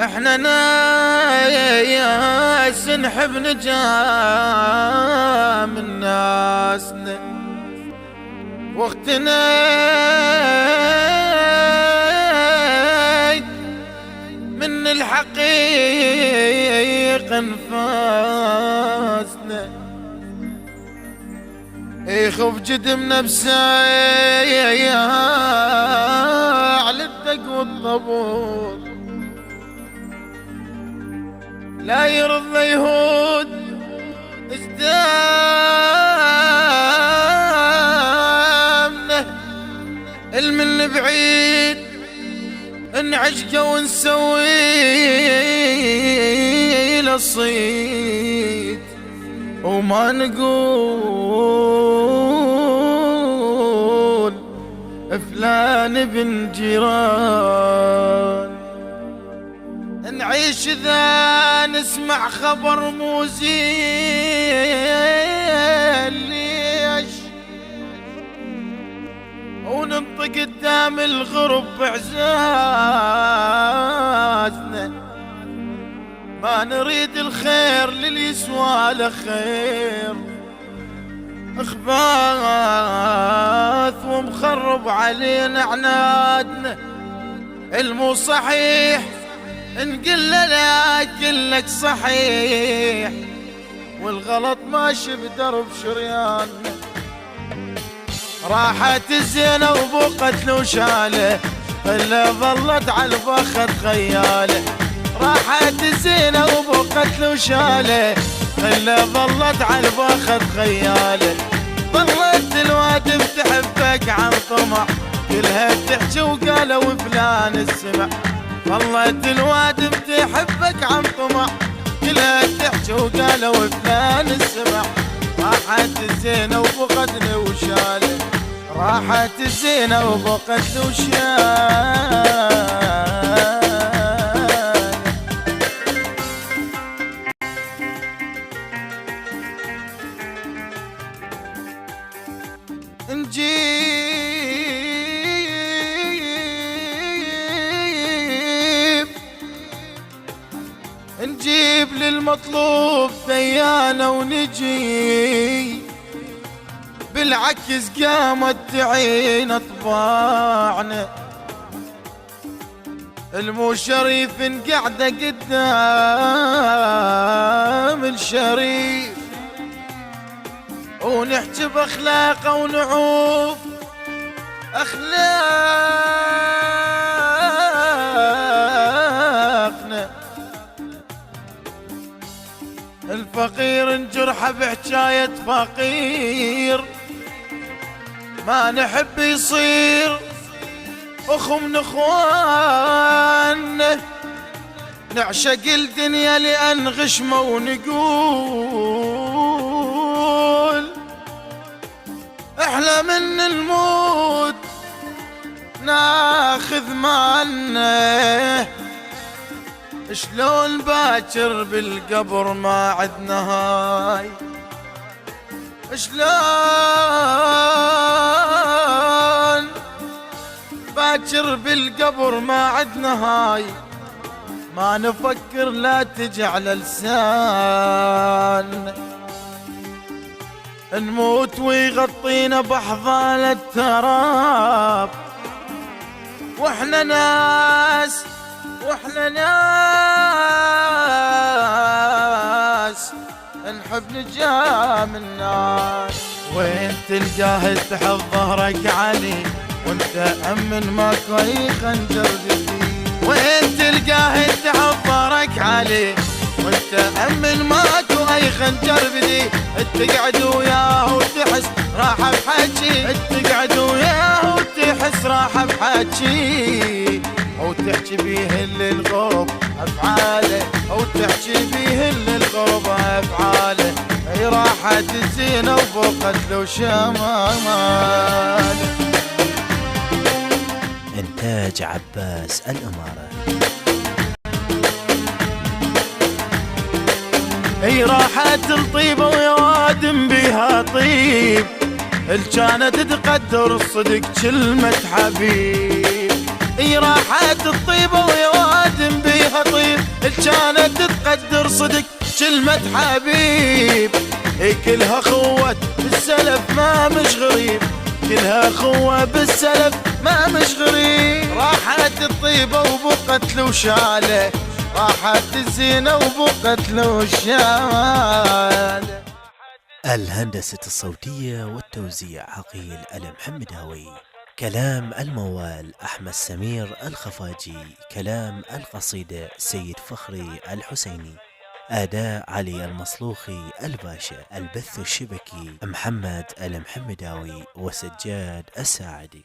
احنا ناس نحب نجام الناس وقتنا من الحقيقة انفاسنا يخوف جدم نفسه على الدق والطبور لا يرضى يهود اجدامنا المن بعيد نعشقه ونسوي له الصيد وما نقول فلان بن جيران نعيش ذا نسمع خبر مو زين ليش وننطق قدام الغرب بعزازنا ما نريد الخير للي يسوى له خير اخباث ومخرب علينا عنادنا المو صحيح نقل لا كلك صحيح والغلط ماشي بدرب شريان راحت الزينة وبقت له شاله اللي ظلت على البخت خياله راحت الزينة وبقت له شاله اللي ظلت على البخت خياله ظلت الواد بتحبك عن طمع كلها تحكي وقالوا فلان السمع ظلت الواد بتحبك عن طمع كلها تحكي وقالوا فلان السمع راحت الزينة وبقت له وشاله راحت الزينة وبقت له وشاله نجيب للمطلوب ديانة ونجي بالعكس قامت تعين اطباعنا المو شريف قاعدة قدام الشريف ونحكي باخلاقه ونعوف اخلاقنا الفقير نجرحه بحكاية فقير ما نحب يصير اخو من اخواننا نعشق الدنيا لان غشمه ونقول احلى من الموت ناخذ مالنا شلون باكر بالقبر ما عدنا هاي شلون باكر بالقبر ما عدنا هاي ما نفكر لا تجي على لسان نموت ويغطينا بحضان التراب واحنا ناس نحب نجام الناس وين تلقاه تحط ظهرك علي وانت امن ماكو اي خنجر جديد وين تلقاه تحط ظهرك علي وانت امن ماكو اي خنجر بدي تقعد وياه وتحس راحه بحكي تقعد وياه وتحس راحه بحكي او تحكي بيه للغرب افعاله او تحكي بيه للغرب افعاله اي راحت الزينه وفوقت له شمال. إنتاج عباس الأمارة. اي راحت الطيبة ويا وادم بيها طيب كانت تقدر الصدق كلمة حبيب. اي راحت الطيبة ويا وادم بيها فيها طيب كانت تقدر صدق كلمة حبيب. كلها خوة بالسلف ما مش غريب، كلها خوة بالسلف ما مش غريب. راحت الطيبة وبقت له شالة، راحت الزينة وبقت له شالة. الهندسة الصوتية والتوزيع عقيل المحمداوي. كلام الموال أحمد سمير الخفاجي. كلام القصيدة سيد فخري الحسيني. أداء علي المصلوخي الباشا. البث الشبكي محمد المحمداوي وسجاد الساعدي.